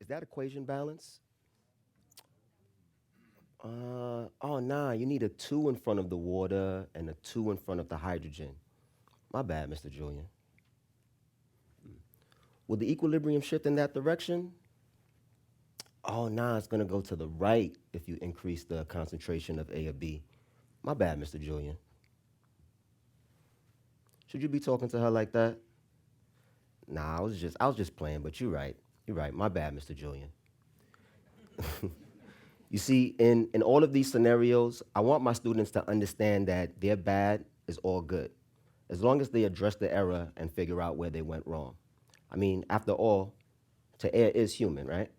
Is that equation balance? Oh, nah, you need a 2 in front of the water and a 2 in front of the hydrogen. My bad, Mr. Julian. Will the equilibrium shift in that direction? Oh, nah, it's gonna go to the right if you increase the concentration of A or B. My bad, Mr. Julian. Should you be talking to her like that? Nah, I was just playing, but you're right. You're right. My bad, Mr. Julian. You see, in all of these scenarios, I want my students to understand that their bad is all good, as long as they address the error and figure out where they went wrong. I mean, after all, to err is human, right?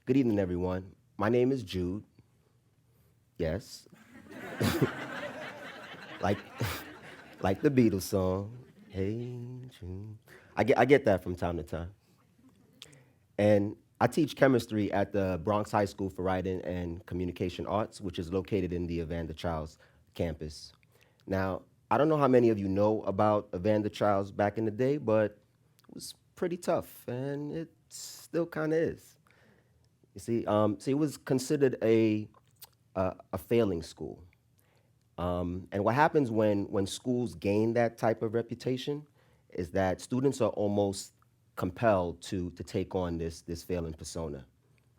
Good evening, everyone. My name is Jude. Yes, like like the Beatles song. Hey Jude. I get that from time to time. And I teach chemistry at the Bronx High School for Writing and Communication Arts, which is located in the Evander Childs campus. Now, I don't know how many of you know about Evander Childs back in the day, but it was pretty tough, and it still kind of is. See, it was considered a failing school. And what happens when schools gain that type of reputation is that students are almost compelled to take on this failing persona,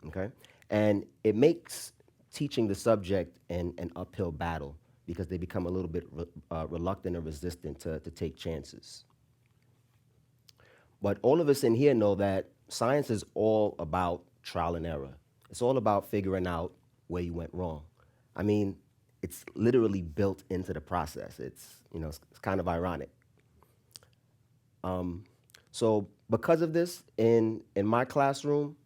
okay? And it makes teaching the subject an uphill battle because they become a little bit reluctant or resistant to take chances. But all of us in here know that science is all about trial and error. It's all about figuring out where you went wrong. I mean, it's literally built into the process. It's kind of ironic. So because of this, in my classroom,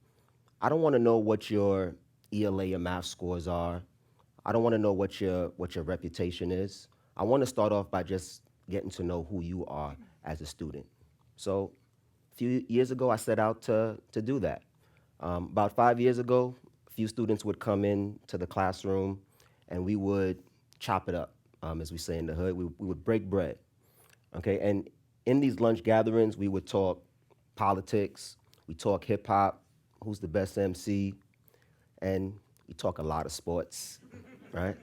I don't want to know what your ELA or math scores are. I don't want to know what your reputation is. I want to start off by just getting to know who you are as a student. So a few years ago, I set out to do that. About 5 years ago, a few students would come in to the classroom, and we would chop it up, as we say in the hood. We would break bread, okay? And in these lunch gatherings, we would talk politics, we talk hip hop, who's the best MC, and we talk a lot of sports, right?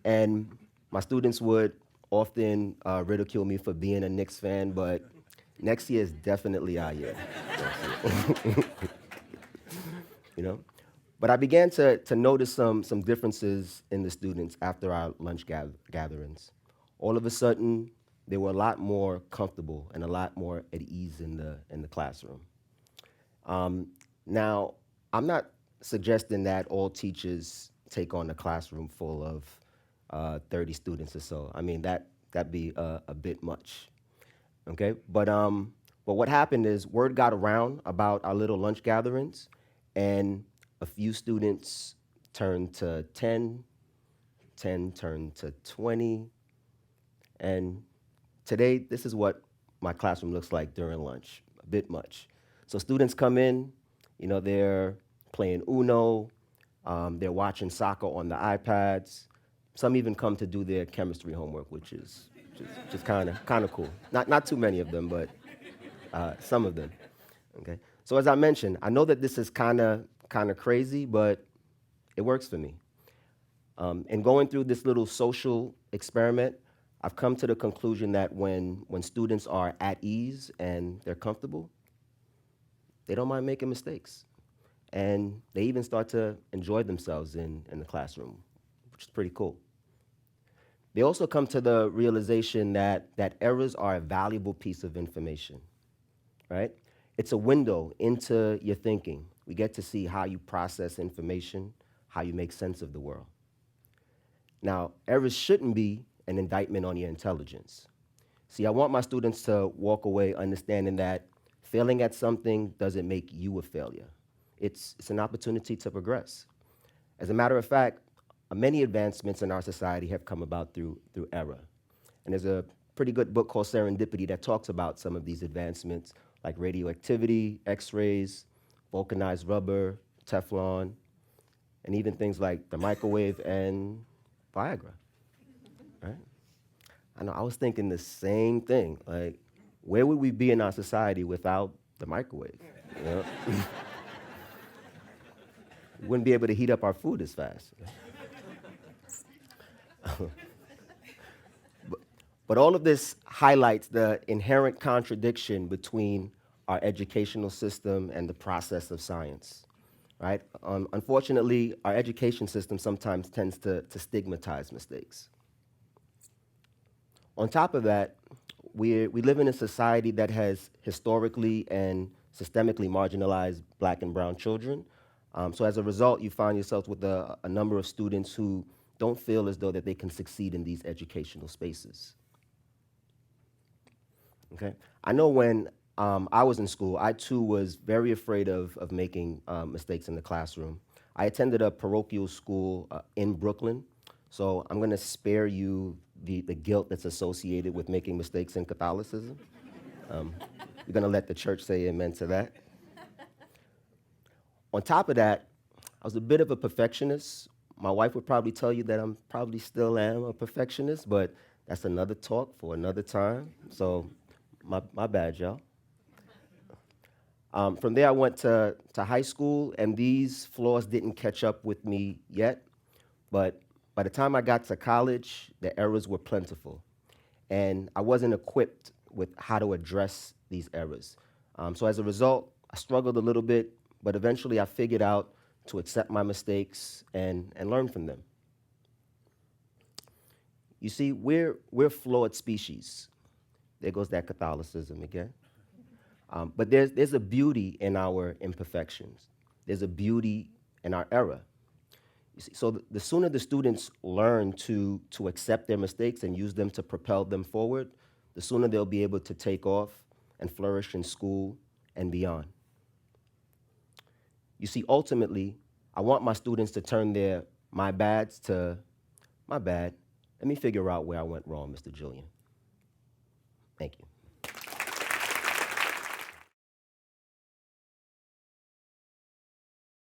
And my students would often ridicule me for being a Knicks fan, but next year is definitely our year. you know. But I began to notice some differences in the students after our lunch gatherings. All of a sudden, they were a lot more comfortable and a lot more at ease in the classroom. Now, I'm not suggesting that all teachers take on a classroom full of 30 students or so. I mean, that'd be a bit much. Okay, but what happened is word got around about our little lunch gatherings, and a few students turned to 10, 10 turned to 20, and today this is what my classroom looks like during lunch. A bit much. So students come in, they're playing Uno, they're watching soccer on the iPads. Some even come to do their chemistry homework, which is just kind of cool. Not too many of them, but some of them. Okay. So as I mentioned, I know that this is kind of crazy, but it works for me. And going through this little social experiment, I've come to the conclusion that when students are at ease and they're comfortable, they don't mind making mistakes. And they even start to enjoy themselves in the classroom, which is pretty cool. They also come to the realization that errors are a valuable piece of information, right? It's a window into your thinking. We get to see how you process information, how you make sense of the world. Now, errors shouldn't be an indictment on your intelligence. See, I want my students to walk away understanding that failing at something doesn't make you a failure. It's an opportunity to progress. As a matter of fact, many advancements in our society have come about through error. And there's a pretty good book called Serendipity that talks about some of these advancements, like radioactivity, X-rays, vulcanized rubber, Teflon, and even things like the microwave and Viagra, right? I know I was thinking the same thing. Like, where would we be in our society without the microwave? You know? We wouldn't be able to heat up our food as fast. But all of this highlights the inherent contradiction between our educational system and the process of science, right? Unfortunately, our education system sometimes tends to stigmatize mistakes. On top of that, we live in a society that has historically and systemically marginalized black and brown children. So as a result, you find yourself with a number of students who don't feel as though that they can succeed in these educational spaces. Okay, I know when I was in school, I too was very afraid of making mistakes in the classroom. I attended a parochial school in Brooklyn, so I'm going to spare you the guilt that's associated with making mistakes in Catholicism. We're going to let the church say amen to that. On top of that, I was a bit of a perfectionist. My wife would probably tell you that I'm probably still am a perfectionist, but that's another talk for another time. So my bad, y'all. From there, I went to high school, and these flaws didn't catch up with me yet. But by the time I got to college, the errors were plentiful. And I wasn't equipped with how to address these errors. So as a result, I struggled a little bit, but eventually I figured out to accept my mistakes and learn from them. You see, we're flawed species. There goes that Catholicism again. But there's a beauty in our imperfections. There's a beauty in our error. You see, so the sooner the students learn to accept their mistakes and use them to propel them forward, the sooner they'll be able to take off and flourish in school and beyond. You see, ultimately, I want my students to turn their my bads to my bad. Let me figure out where I went wrong, Mr. Julien. Thank you.